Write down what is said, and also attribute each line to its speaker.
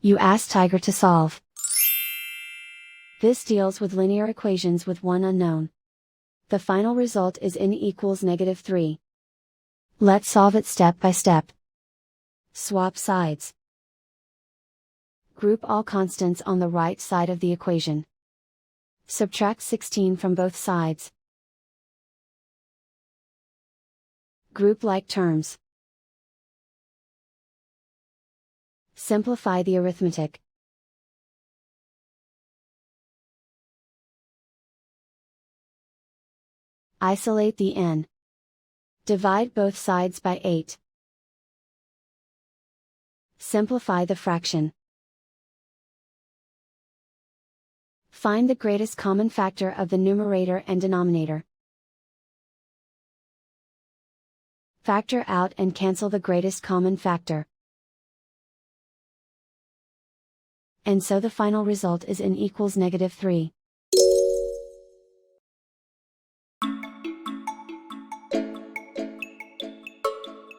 Speaker 1: You ask Tiger to solve. This deals with linear equations with one unknown. The final result is n equals -3. Let's solve it step by step. Swap sides. Group all constants on the right side of the equation. Subtract 16 from both sides. Group like terms. Simplify the arithmetic. Isolate the n. Divide both sides by 8. Simplify the fraction. Find the greatest common factor of the numerator and denominator. Factor out and cancel the greatest common factor. And so the final result is n equals -3.